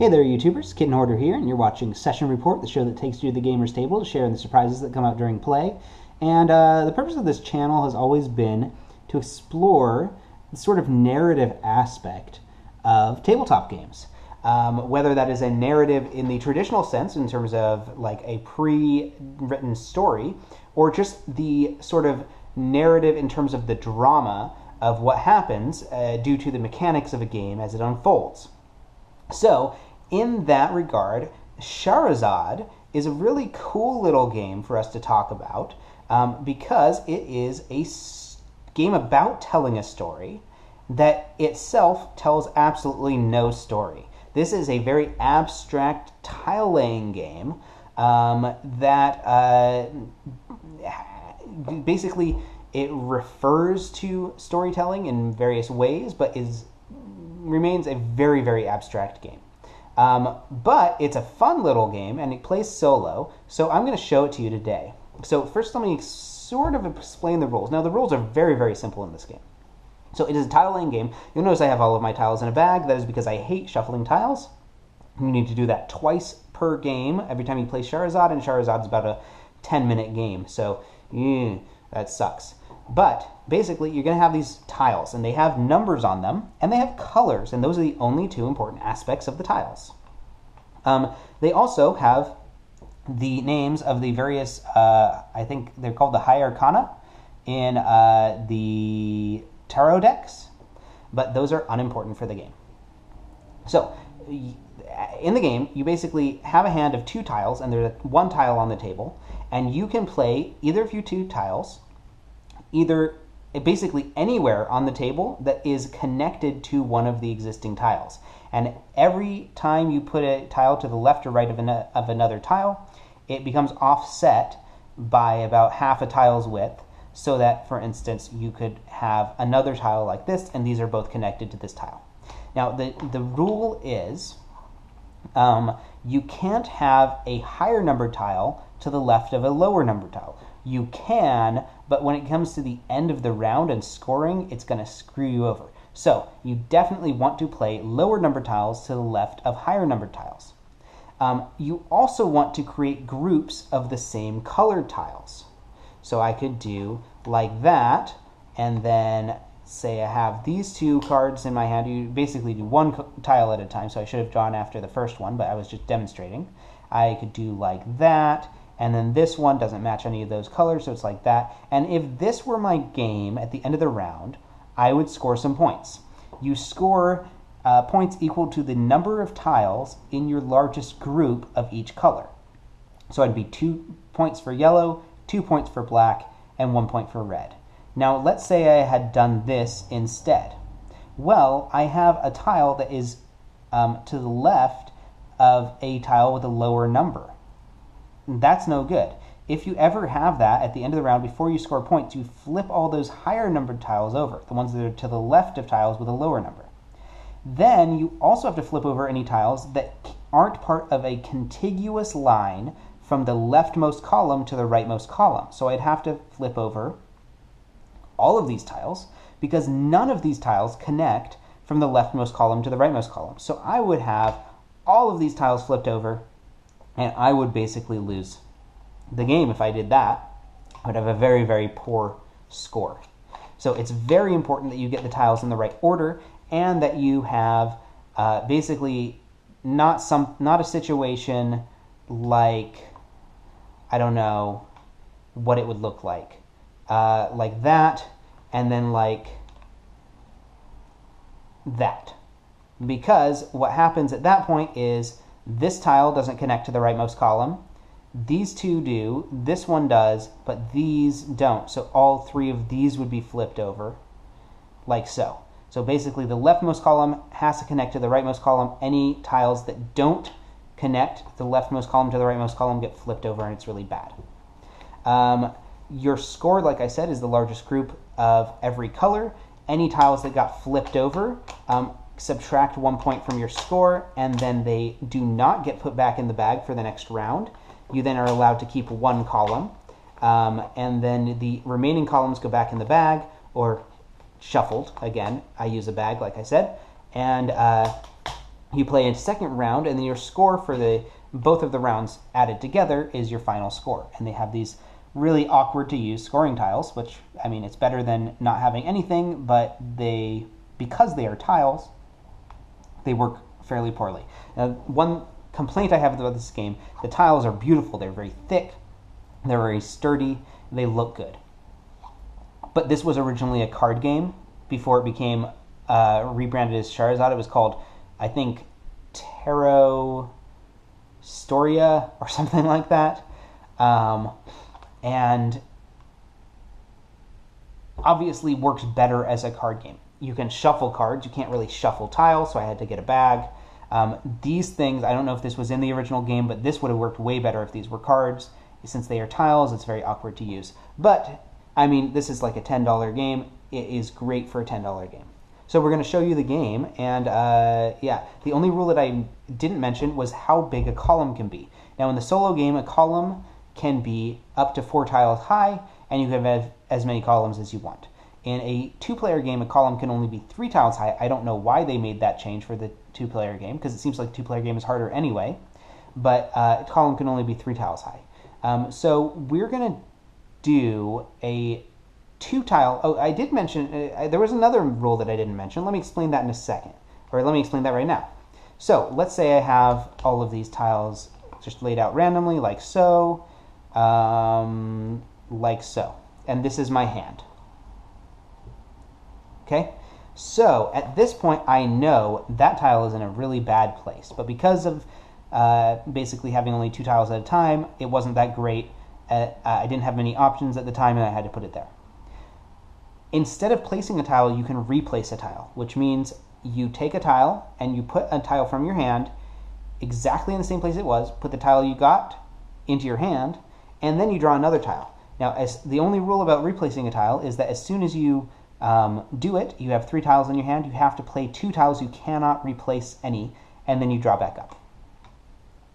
Hey there, YouTubers. Kitten Hoarder here, and you're watching Session Report, the show that takes you to the gamer's table to share in the surprises that come out during play. And the purpose of this channel has always been to explore the sort of narrative aspect of tabletop games. Whether that is a narrative in the traditional sense, in terms of like a pre-written story, or just the sort of narrative in terms of the drama of what happens due to the mechanics of a game as it unfolds. So, in that regard, Shahrazad is a really cool little game for us to talk about because it is a game about telling a story that itself tells absolutely no story. This is a very abstract tile-laying game that basically it refers to storytelling in various ways, but remains a very, very abstract game. But it's a fun little game, and it plays solo, so I'm going to show it to you today. So first let me sort of explain the rules. Now the rules are very, very simple in this game. So it is a tile-laying game. You'll notice I have all of my tiles in a bag. That is because I hate shuffling tiles. You need to do that twice per game every time you play Shahrazad, and Shahrazad's about a 10-minute game, so that sucks. But basically, you're going to have these tiles, and they have numbers on them, and they have colors, and those are the only two important aspects of the tiles. They also have the names of the various, I think they're called the High Arcana in the tarot decks, but those are unimportant for the game. So, in the game, you basically have a hand of two tiles, and there's one tile on the table, and you can play either of your two tiles basically anywhere on the table that is connected to one of the existing tiles. And every time you put a tile to the left or right of another tile, it becomes offset by about half a tile's width, so that, for instance, you could have another tile like this, and these are both connected to this tile. Now, the rule is you can't have a higher numbered tile to the left of a lower numbered tile. You can, but when it comes to the end of the round and scoring, it's going to screw you over. So you definitely want to play lower numbered tiles to the left of higher numbered tiles. You also want to create groups of the same colored tiles. So I could do like that, and then say I have these two cards in my hand. You basically do one tile at a time, so I should have drawn after the first one, but I was just demonstrating. I could do like that, and then this one doesn't match any of those colors, so it's like that. And if this were my game at the end of the round, I would score some points. You score points equal to the number of tiles in your largest group of each color. So I'd be 2 points for yellow, 2 points for black, and 1 point for red. Now, let's say I had done this instead. Well, I have a tile that is to the left of a tile with a lower number. That's no good. If you ever have that at the end of the round, before you score points, you flip all those higher numbered tiles over, the ones that are to the left of tiles with a lower number. Then you also have to flip over any tiles that aren't part of a contiguous line from the leftmost column to the rightmost column. So I'd have to flip over all of these tiles because none of these tiles connect from the leftmost column to the rightmost column. So I would have all of these tiles flipped over, and I would basically lose the game if I did that. I would have a very, very poor score. So it's very important that you get the tiles in the right order, and that you have basically not a situation like, I don't know what it would look like that, and then like that. Because what happens at that point is this tile doesn't connect to the rightmost column. These two do, this one does, but these don't. So all three of these would be flipped over, like so. So basically the leftmost column has to connect to the rightmost column. Any tiles that don't connect the leftmost column to the rightmost column get flipped over, and it's really bad. Your score, like I said, is the largest group of every color. Any tiles that got flipped over, subtract 1 point from your score, and then they do not get put back in the bag for the next round. You then are allowed to keep one column, and then the remaining columns go back in the bag, or shuffled. Again, I use a bag, like I said, and You play a second round, and then your score for both of the rounds added together is your final score. And they have these really awkward to use scoring tiles, which, I mean, it's better than not having anything, but because they are tiles, they work fairly poorly. Now, one complaint I have about this game, the tiles are beautiful. They're very thick, they're very sturdy, they look good. But this was originally a card game before it became rebranded as Shahrazad. It was called, I think, Tarot Storia or something like that. And obviously works better as a card game. You can shuffle cards. You can't really shuffle tiles, so I had to get a bag. These things, I don't know if this was in the original game, but this would have worked way better if these were cards. Since they are tiles, it's very awkward to use. But, I mean, this is like a $10 game. It is great for a $10 game. So we're going to show you the game, and yeah, the only rule that I didn't mention was how big a column can be. Now, in the solo game, a column can be up to 4 tiles high, and you can have as many columns as you want. In a 2-player game, a column can only be 3 tiles high. I don't know why they made that change for the 2-player game, because it seems like a 2-player game is harder anyway, but a column can only be 3 tiles high. So we're going to do a 2-tile. Oh, I did mention, there was another rule that I didn't mention. Let me explain that in a second, or let me explain that right now. So let's say I have all of these tiles just laid out randomly, like so, like so. And this is my hand. Okay? So at this point, I know that tile is in a really bad place. But because of basically having only 2 tiles at a time, it wasn't that great. I didn't have many options at the time, and I had to put it there. Instead of placing a tile, you can replace a tile, which means you take a tile and you put a tile from your hand exactly in the same place it was, put the tile you got into your hand, and then you draw another tile. Now, the only rule about replacing a tile is that as soon as you do it, you have 3 tiles in your hand, you have to play 2 tiles, you cannot replace any, and then you draw back up.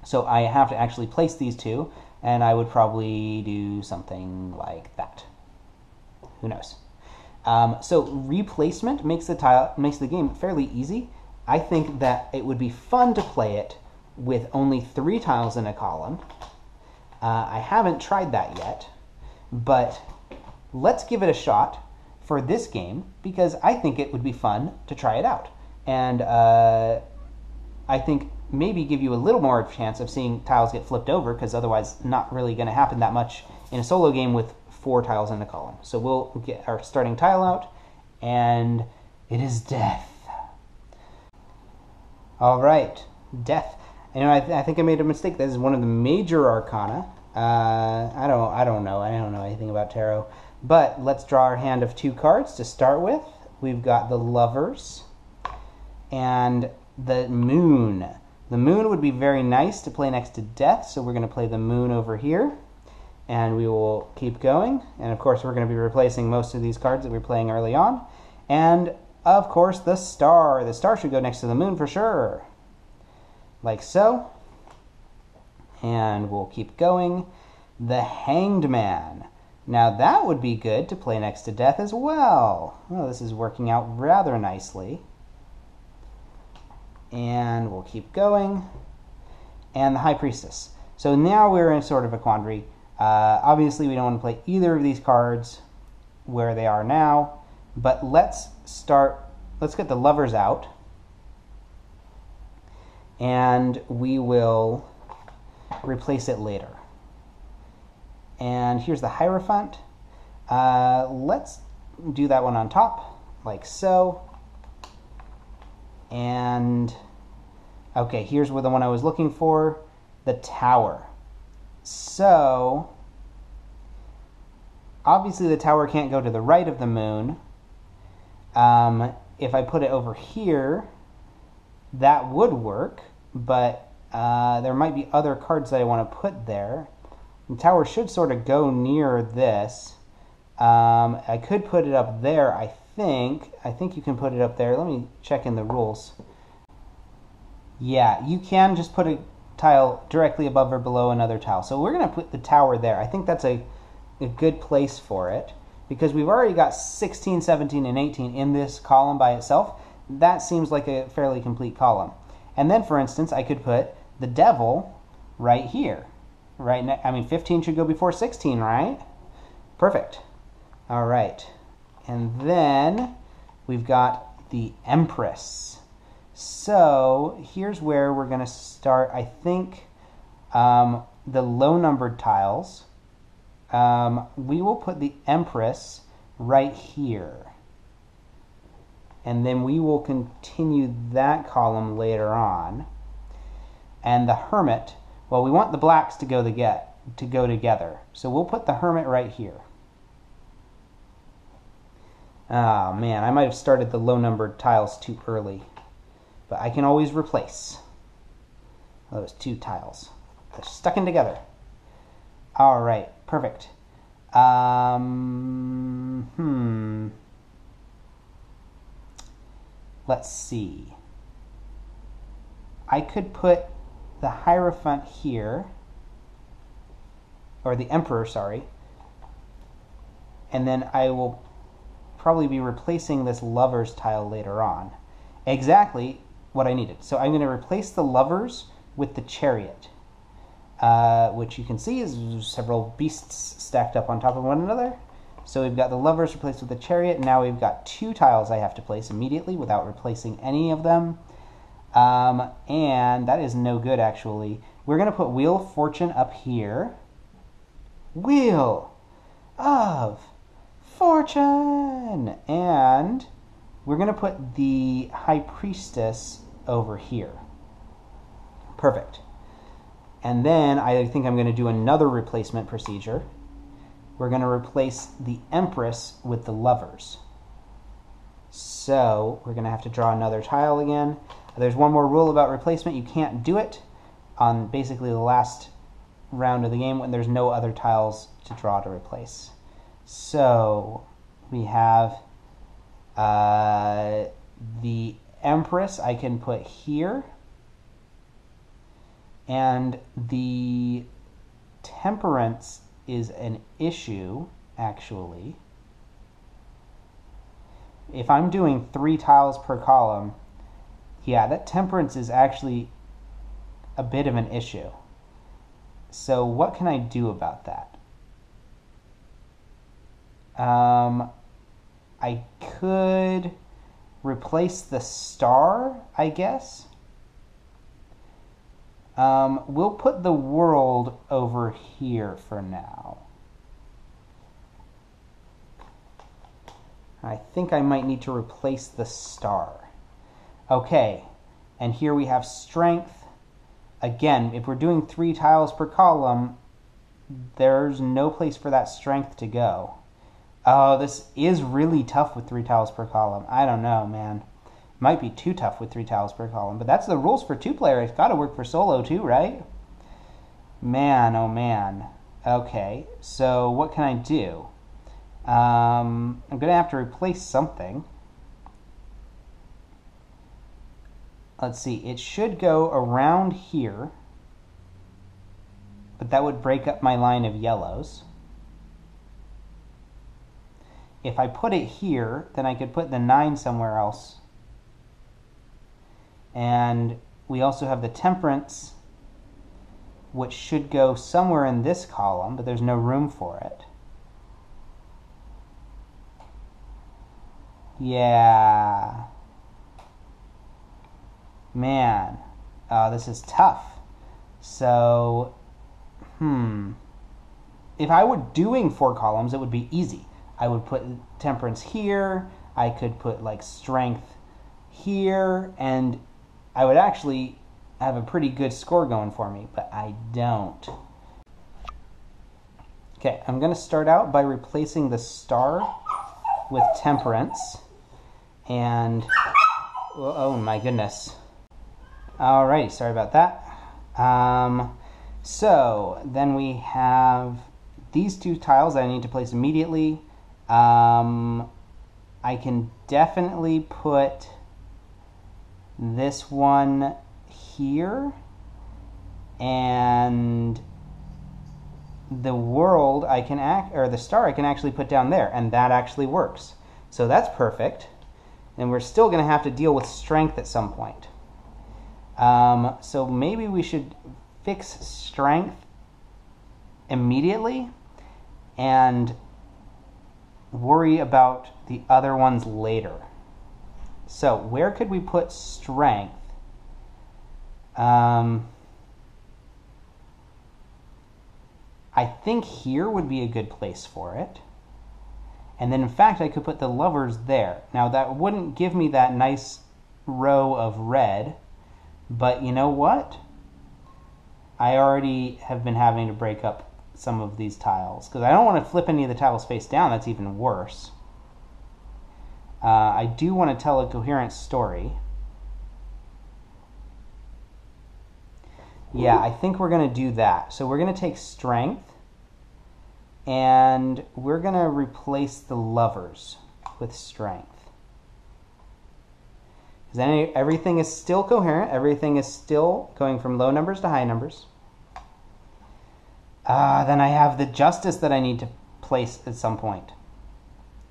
So I have to actually place these 2, and I would probably do something like that. Who knows? So replacement makes the game fairly easy. I think that it would be fun to play it with only 3 tiles in a column. I haven't tried that yet, but let's give it a shot for this game because I think it would be fun to try it out. And I think maybe give you a little more chance of seeing tiles get flipped over because otherwise not really going to happen that much in a solo game with 4 tiles in a column. So we'll get our starting tile out, and it is death. All right, death. You know, I think I made a mistake. This is one of the major arcana. I don't know anything about tarot, but let's draw our hand of 2 cards to start with. We've got the Lovers and the Moon. The Moon would be very nice to play next to Death, so we're going to play the Moon over here. And we will keep going. And of course, we're going to be replacing most of these cards that we were playing early on. And of course, the Star. The Star should go next to the Moon for sure. Like so. And we'll keep going. The Hanged Man. Now that would be good to play next to Death as well. Oh, this is working out rather nicely. And we'll keep going. And the High Priestess. So now we're in sort of a quandary. Obviously, we don't want to play either of these cards where they are now, but let's get the Lovers out, and we will replace it later. And here's the Hierophant. Let's do that one on top, like so. And, okay, here's where the one I was looking for, the Tower. So, obviously the Tower can't go to the right of the Moon. If I put it over here, that would work, but there might be other cards that I want to put there. The Tower should sort of go near this. I could put it up there, I think. I think you can put it up there. Let me check in the rules. Yeah, you can just put a tile directly above or below another tile. So we're going to put the Tower there. I think that's a good place for it because we've already got 16, 17, and 18 in this column by itself. That seems like a fairly complete column. And then, for instance, I could put the devil right here. I mean, 15 should go before 16, right? Perfect. All right. And then we've got the Empress. So here's where we're going to start, I think, the low-numbered tiles. We will put the Empress right here. And then we will continue that column later on. And the Hermit, well, we want the blacks to go together. So we'll put the Hermit right here. Oh man, I might have started the low-numbered tiles too early. But I can always replace those two tiles. They're stuck in together. All right, perfect. Let's see. I could put the Hierophant here, or the Emperor, sorry, and then I will probably be replacing this Lovers tile later on. Exactly what I needed. So I'm going to replace the Lovers with the Chariot, which you can see is several beasts stacked up on top of one another. So we've got the Lovers replaced with the Chariot, and now we've got two tiles I have to place immediately without replacing any of them. And that is no good, actually. We're going to put Wheel of Fortune up here. Wheel of Fortune! And we're going to put the High Priestess over here. Perfect. And then I think I'm going to do another replacement procedure. We're going to replace the Empress with the Lovers. So we're going to have to draw another tile again. There's one more rule about replacement. You can't do it on basically the last round of the game when there's no other tiles to draw to replace. So we have the Empress I can put here, and the Temperance is an issue, actually. If I'm doing 3 tiles per column, yeah, that Temperance is actually a bit of an issue. So what can I do about that? I could replace the Star, I guess. We'll put the World over here for now. I think I might need to replace the Star. Okay, and here we have Strength. Again, if we're doing 3 tiles per column, there's no place for that Strength to go. Oh, this is really tough with 3 tiles per column. I don't know, man. Might be too tough with 3 tiles per column, but that's the rules for 2-player. It's got to work for solo too, right? Man, oh man. Okay, so what can I do? I'm going to have to replace something. Let's see, it should go around here, but that would break up my line of yellows. If I put it here, then I could put the 9 somewhere else. And we also have the Temperance, which should go somewhere in this column, but there's no room for it. Yeah. Man, this is tough. So, if I were doing 4 columns, it would be easy. I would put Temperance here, I could put like Strength here, and I would actually have a pretty good score going for me, but I don't. Okay, I'm going to start out by replacing the Star with Temperance, and oh my goodness. Alrighty, sorry about that. So then we have these 2 tiles that I need to place immediately. I can definitely put this one here, and the World I can the Star I can actually put down there, and that actually works. So that's perfect. And we're still going to have to deal with Strength at some point. So maybe we should fix strength immediately and worry about the other ones later. So where could we put strength? I think here would be a good place for it. And then in fact I could put the lovers there. Now that wouldn't give me that nice row of red, but you know what? I already have been having to break up some of these tiles because I don't want to flip any of the tiles face down. That's even worse. I do want to tell a coherent story. Yeah, I think we're going to do that. So we're going to take strength and we're going to replace the lovers with strength. Because then everything is still coherent. Everything is still going from low numbers to high numbers. Then I have the justice that I need to place at some point.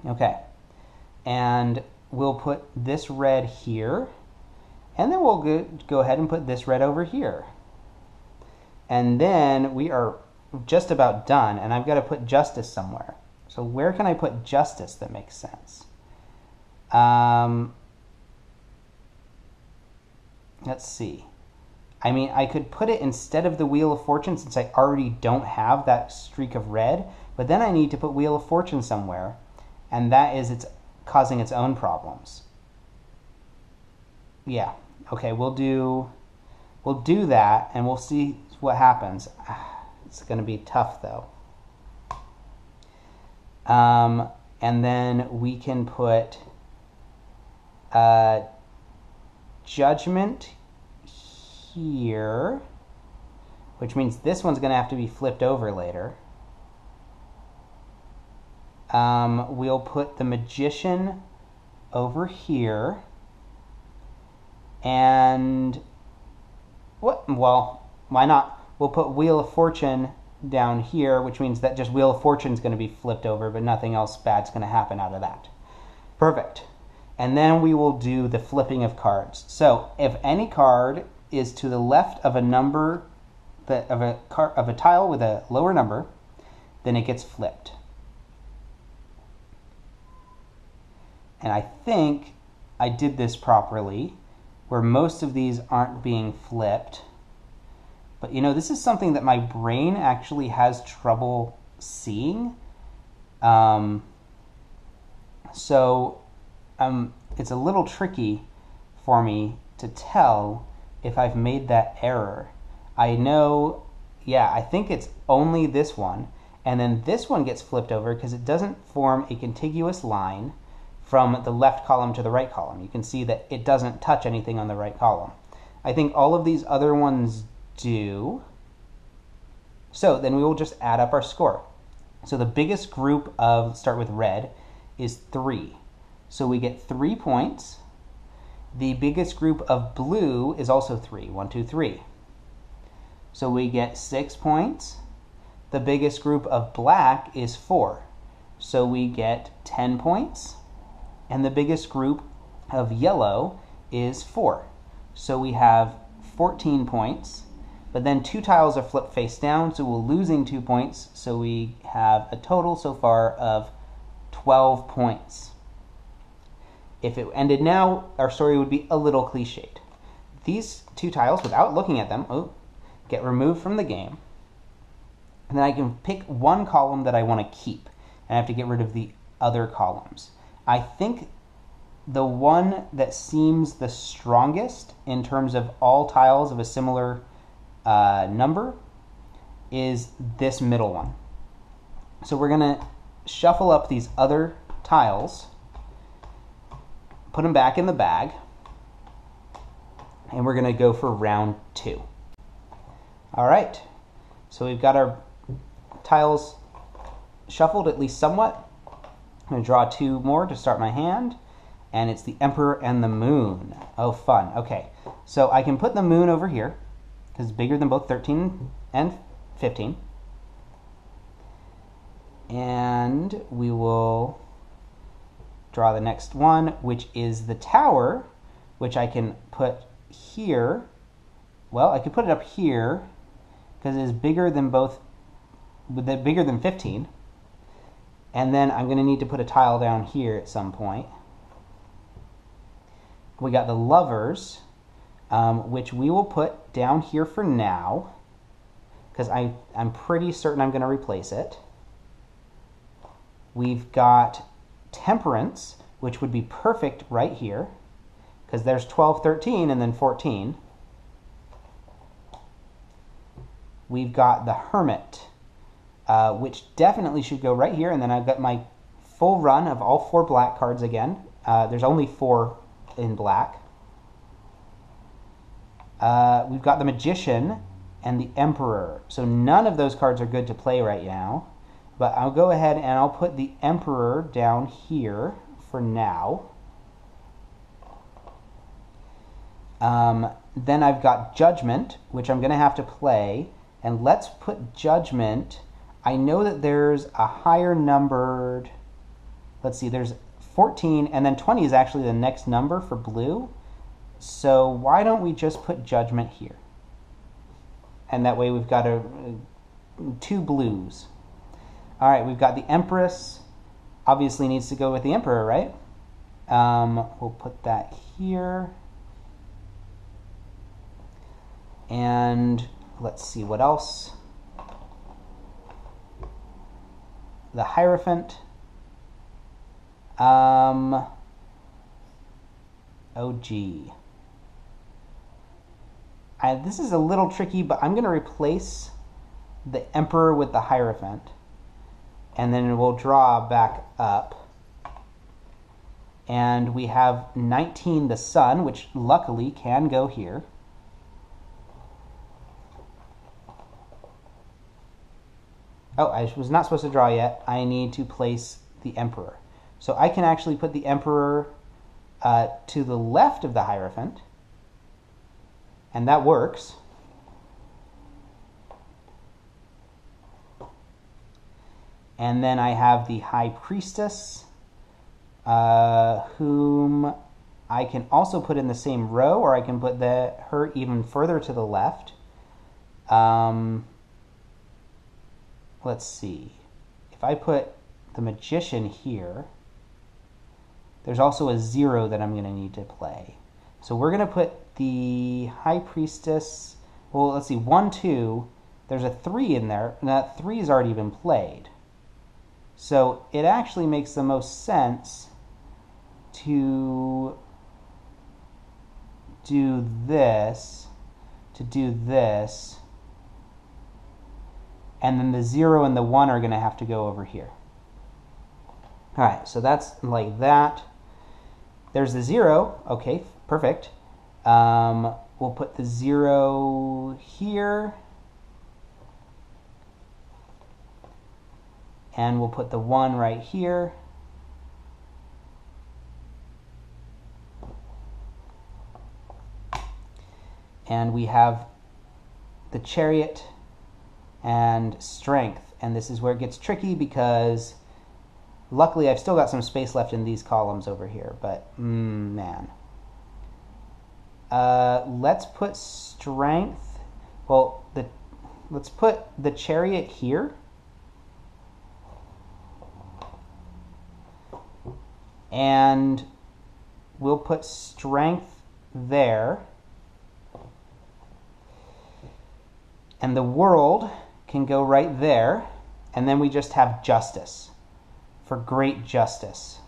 Okay. And we'll put this red here. And then we'll go ahead and put this red over here. And then we are just about done. And I've got to put justice somewhere. So where can I put justice that makes sense? Let's see. I mean, I could put it instead of the Wheel of Fortune since I already don't have that streak of red. But then I need to put Wheel of Fortune somewhere. And that is it's causing its own problems. Yeah. Okay, we'll do that and we'll see what happens. It's going to be tough though. And then we can put Judgment here, which means this one's going to have to be flipped over later. We'll put the Magician over here. And what? Well, why not? We'll put Wheel of Fortune down here, which means that just Wheel of Fortune is going to be flipped over, but nothing else bad's going to happen out of that. Perfect. And then we will do the flipping of cards. So if any card is to the left of a number of a tile with a lower number, then it gets flipped. And I think I did this properly, where most of these aren't being flipped. But you know, this is something that my brain actually has trouble seeing. It's a little tricky for me to tell if I've made that error. I know, yeah, I think it's only this one. And then this one gets flipped over because it doesn't form a contiguous line from the left column to the right column. You can see that it doesn't touch anything on the right column. I think all of these other ones do. So then we will just add up our score. So the biggest group of, start with red, is 3. So we get 3 points. The biggest group of blue is also 3. 1, 2, 3. So we get 6 points. The biggest group of black is 4. So we get 10 points. And the biggest group of yellow is 4. So we have 14 points. But then 2 tiles are flipped face down, so we're losing 2 points. So we have a total so far of 12 points. If it ended now, our story would be a little cliched. These 2 tiles, without looking at them, get removed from the game. And then I can pick one column that I want to keep. And I have to get rid of the other columns. I think the one that seems the strongest in terms of all tiles of a similar number is this middle one. So we're going to shuffle up these other tiles, put them back in the bag, and we're going to go for round 2. All right, so we've got our tiles shuffled at least somewhat. I'm going to draw 2 more to start my hand, and it's the Emperor and the Moon. Oh, fun. Okay, so I can put the Moon over here, because it's bigger than both 13 and 15. And we will draw the next one, which is the Tower, which I can put here well, I could put it up here because it is bigger than bigger than 15. And then I'm going to need to put a tile down here at some point. We got the lovers, which we will put down here for now, because I'm pretty certain I'm going to replace it. We've got temperance, which would be perfect right here, because there's 12, 13, and then 14. We've got the hermit, which definitely should go right here, and then I've got my full run of all 4 black cards again. There's only 4 in black. We've got the magician and the emperor. So none of those cards are good to play right now, but I'll go ahead and I'll put the emperor down here for now. Then I've got judgment, which I'm going to have to play, and let's put judgment. I know that there's a higher numbered, let's see, there's 14, and then 20 is actually the next number for blue. So why don't we just put judgment here? And that way we've got 2 blues. All right, we've got the empress. Obviously needs to go with the emperor, right? We'll put that here. And let's see what else. The Hierophant. Oh gee. This is a little tricky, but I'm going to replace the Emperor with the Hierophant. And then we'll draw back up. And we have 19, the Sun, which luckily can go here. Oh, I was not supposed to draw yet. I need to place the Emperor. So I can actually put the Emperor to the left of the Hierophant. And that works. And then I have the High Priestess, whom I can also put in the same row, or I can put her even further to the left. Let's see. If I put the Magician here, there's also a 0 that I'm going to need to play. So we're going to put the High Priestess, well, let's see, 1, 2, there's a 3 in there, and that 3 has already been played. So it actually makes the most sense to do this, and then the 0 and the 1 are going to have to go over here. All right, so that's like that. There's the 0. Okay, perfect. We'll put the 0 here. And we'll put the 1 right here. And we have the Chariot and Strength. And this is where it gets tricky because luckily I've still got some space left in these columns over here, but man. Let's put Strength, well, let's put the Chariot here. And we'll put Strength there. And the World can go right there. And then we just have Justice for great justice.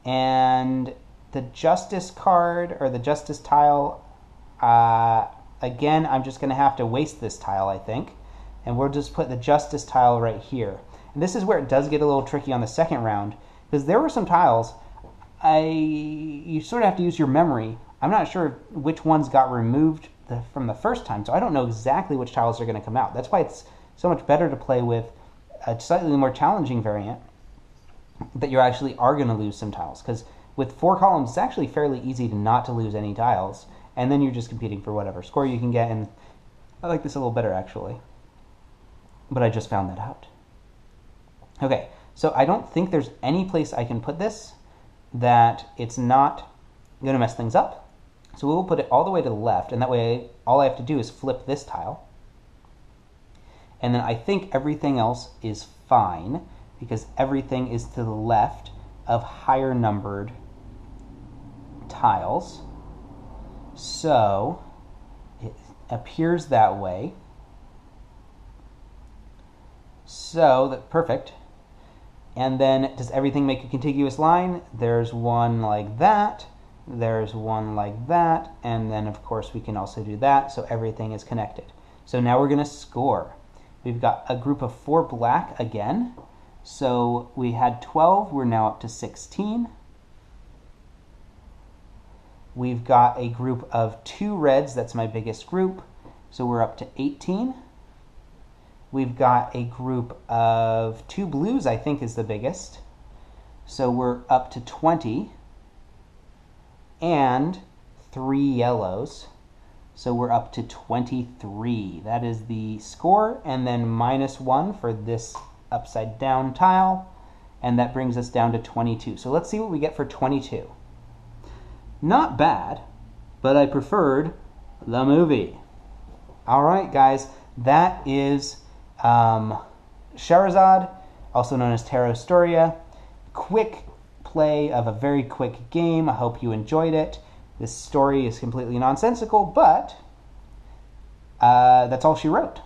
And the Justice card, or the Justice tile, again, I'm just going to have to waste this tile, I think. And we'll just put the Justice tile right here. And this is where it does get a little tricky on the second round, because there were some tiles, you sort of have to use your memory. I'm not sure which ones got removed from the first time, so I don't know exactly which tiles are going to come out. That's why it's so much better to play with a slightly more challenging variant, that you actually are going to lose some tiles. Because with 4 columns, it's actually fairly easy not to lose any tiles, and then you're just competing for whatever score you can get, and I like this a little better, actually. But I just found that out. Okay, so I don't think there's any place I can put this that it's not going to mess things up. So we'll put it all the way to the left, and that way all I have to do is flip this tile. And then I think everything else is fine, because everything is to the left of higher numbered tiles. So it appears that way. So that's perfect. And then does everything make a contiguous line? There's one like that. There's one like that. And then, of course, we can also do that. So everything is connected. So now we're going to score. We've got a group of 4 black again. So we had 12. We're now up to 16. We've got a group of 2 reds. That's my biggest group. So we're up to 18. We've got a group of 2 blues, I think is the biggest. So we're up to 20. And 3 yellows. So we're up to 23. That is the score. And then -1 for this upside down tile. And that brings us down to 22. So let's see what we get for 22. Not bad, but I preferred the movie. All right, guys, that is Shahrazad, also known as Terra Historia. Quick play of a very quick game. I hope you enjoyed it. This story is completely nonsensical, but that's all she wrote.